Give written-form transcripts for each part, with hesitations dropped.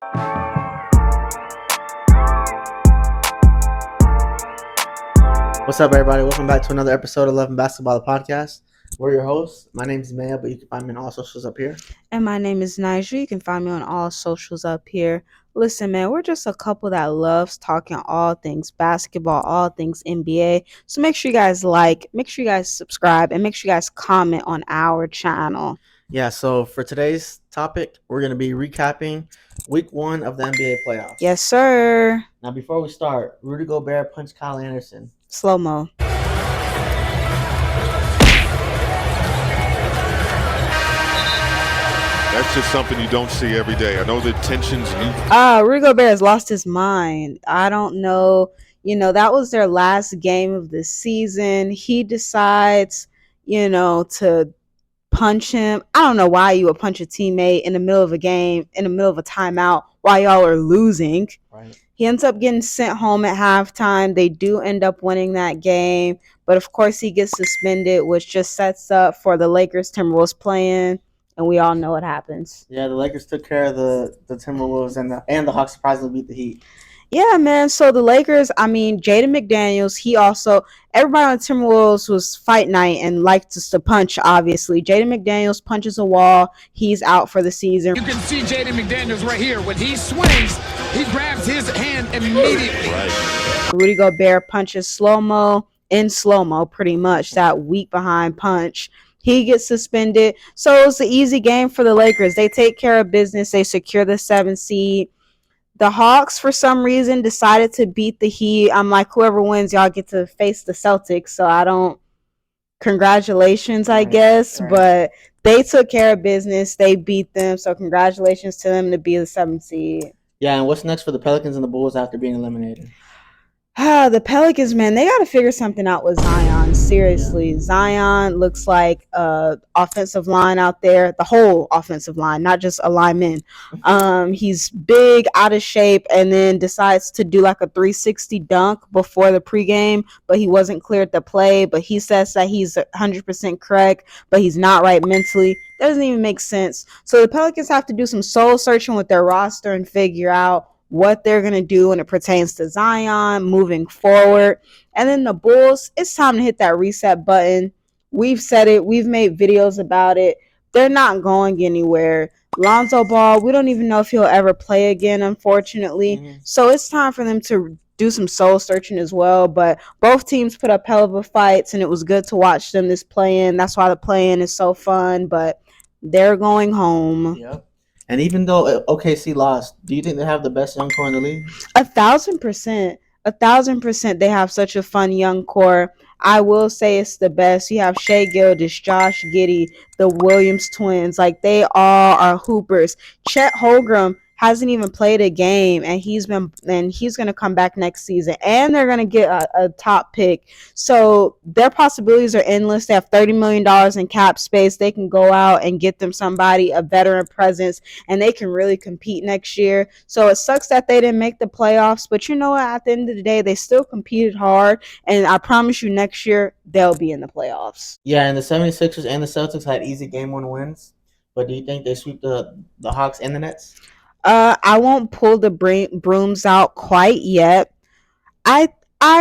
What's up, everybody? Welcome back to another episode of Love and Basketball, the podcast. We're your hosts. My name is Maya, but you can find me on all socials up here. And my name is Nigel. You can find me on all socials up here. Listen, man, we're just a couple that loves talking all things basketball, all things NBA. So make sure you guys like, make sure you guys subscribe, and make sure you guys comment on our channel. Yeah, so for today's topic, we're going to be recapping week 1 of the NBA playoffs. Yes, sir. Now, before we start, Rudy Gobert punched Kyle Anderson. Slow-mo. That's just something you don't see every day. I know the tensions. Rudy Gobert has lost his mind. I don't know. That was their last game of the season. He decides, to punch him. I don't know why you would punch a teammate in the middle of a game, in the middle of a timeout while y'all are losing. Right. He ends up getting sent home at halftime. They do end up winning that game. But, of course, he gets suspended, which just sets up for the Lakers-Timberwolves playing. And we all know what happens. Yeah, the Lakers took care of the Timberwolves, and the Hawks surprisingly beat the Heat. Yeah, man. So the Lakers, Jaden McDaniels, everybody on the Timberwolves was fight night and liked us to punch, obviously. Jaden McDaniels punches a wall. He's out for the season. You can see Jaden McDaniels right here. When he swings, he grabs his hand immediately. Right. Rudy Gobert punches in slow-mo, pretty much, that weak behind punch. He gets suspended. So it was an easy game for the Lakers. They take care of business. They secure the 7th seed. The Hawks, for some reason, decided to beat the Heat. I'm like, whoever wins, y'all get to face the Celtics. So congratulations, I guess. Right. But they took care of business. They beat them. So congratulations to them to be the 7th seed. Yeah, and what's next for the Pelicans and the Bulls after being eliminated? The Pelicans, man, they got to figure something out with Zion. Seriously, yeah. Zion looks like offensive line out there, the whole offensive line, not just a lineman. He's big, out of shape, and then decides to do like a 360 dunk before the pregame, but he wasn't cleared to play. But he says that he's 100% correct, but he's not right mentally. That doesn't even make sense. So the Pelicans have to do some soul searching with their roster and figure out what they're going to do when it pertains to Zion moving forward. And then the Bulls, it's time to hit that reset button. We've said it. We've made videos about it. They're not going anywhere. Lonzo Ball, we don't even know if he'll ever play again, unfortunately. Mm-hmm. So it's time for them to do some soul searching as well. But both teams put up hell of a fights, and it was good to watch them this play-in. That's why the play-in is so fun. But they're going home. Yep. And even though OKC lost, do you think they have the best young core in the league? 1,000%. 1,000%. They have such a fun young core. I will say it's the best. You have Shai Gilgeous, Josh Giddey, the Williams twins. Like, they all are hoopers. Chet Holmgren hasn't even played a game, and he's going to come back next season, and they're going to get a top pick. So their possibilities are endless. They have $30 million in cap space. They can go out and get them somebody, a veteran presence, and they can really compete next year. So it sucks that they didn't make the playoffs, but you know what? At the end of the day, they still competed hard, and I promise you next year they'll be in the playoffs. Yeah, and the 76ers and the Celtics had easy game 1 wins, but do you think they sweep the Hawks and the Nets? I won't pull the brooms out quite yet. I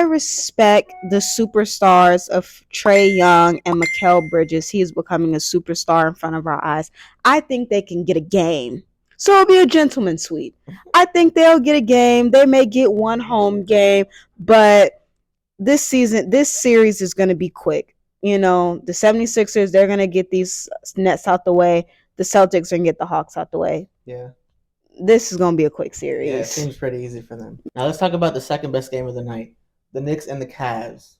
respect the superstars of Trae Young and Mikal Bridges. He is becoming a superstar in front of our eyes. I think they can get a game. So it'll be a gentleman's sweep. I think they'll get a game. They may get one home game, but this series is going to be quick. The 76ers, they're going to get these Nets out the way. The Celtics are going to get the Hawks out the way. Yeah. This is going to be a quick series. Yeah, it seems pretty easy for them. Now let's talk about the second best game of the night. The Knicks and the Cavs.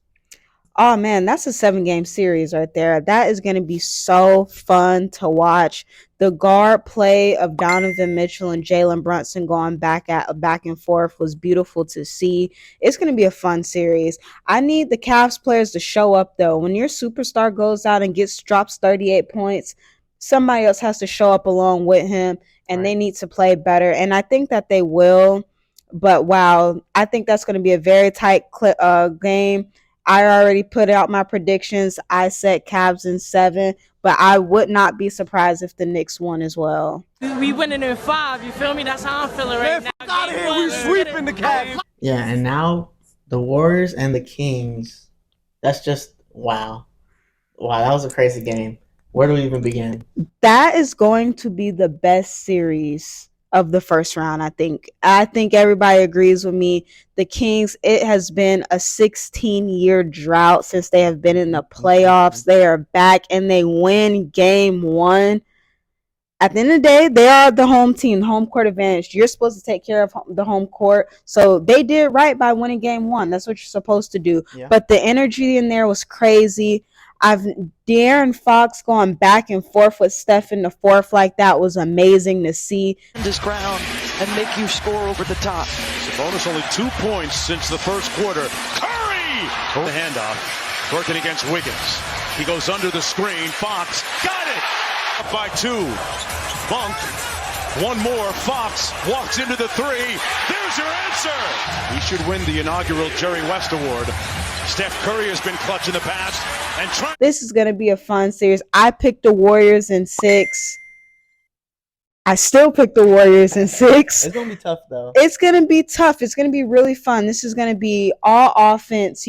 Oh, man, that's a 7-game series right there. That is going to be so fun to watch. The guard play of Donovan Mitchell and Jalen Brunson going back and forth was beautiful to see. It's going to be a fun series. I need the Cavs players to show up, though. When your superstar goes out and drops 38 points, somebody else has to show up along with him. And They need to play better. And I think that they will. But, wow, I think that's going to be a very tight game. I already put out my predictions. I said Cavs in 7, but I would not be surprised if the Knicks won as well. We winning in 5, you feel me? That's how I'm feeling right now. Out of here, we sweeping the Cavs. Yeah, and now the Warriors and the Kings. That's just wow. Wow, that was a crazy game. Where do we even begin? That is going to be the best series of the first round, I think. I think everybody agrees with me. The Kings, it has been a 16-year drought since they have been in the playoffs. They are back and they win game 1. At the end of the day, they are the home team, home court advantage. You're supposed to take care of the home court. So they did right by winning game 1. That's what you're supposed to do. Yeah. But the energy in there was crazy. De'Aaron Fox going back and forth with Steph in the fourth like that was amazing to see. This ground and make you score over the top. Sabonis only 2 points since the first quarter. Curry! The handoff. Working against Wiggins. He goes under the screen. Fox got it! Up by 2. Monk. One more. Fox walks into the 3. There's your answer! He should win the inaugural Jerry West Award. Steph Curry has been clutch in the past. And this is going to be a fun series. I picked the Warriors in 6. I still picked the Warriors in 6. It's going to be tough, though. It's going to be tough. It's going to be really fun. This is going to be all offense,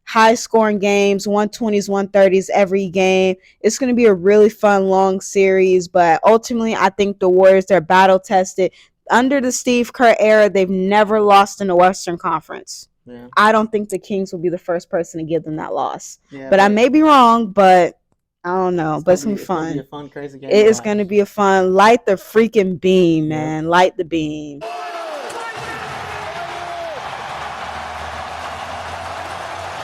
high-scoring games, 120s, 130s every game. It's going to be a really fun, long series. But ultimately, I think the Warriors, they're battle-tested. Under the Steve Kerr era, they've never lost in the Western Conference. Yeah. I don't think the Kings will be the first person to give them that loss. Yeah, but I may be wrong, but I don't know. But it's going to be fun. It's going to be a fun, crazy game. It is going to be a fun. Light the freaking beam, man. Light the beam.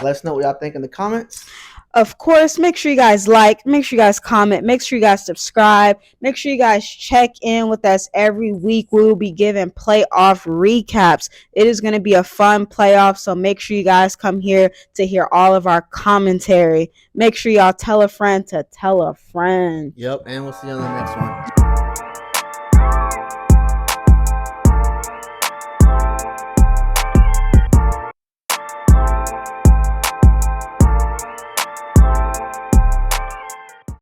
Let us know what y'all think in the comments. Of course, make sure you guys like, make sure you guys comment, make sure you guys subscribe, make sure you guys check in with us every week. We will be giving playoff recaps. It is going to be a fun playoff, so make sure you guys come here to hear all of our commentary. Make sure y'all tell a friend to tell a friend. Yep, and we'll see you on the next one.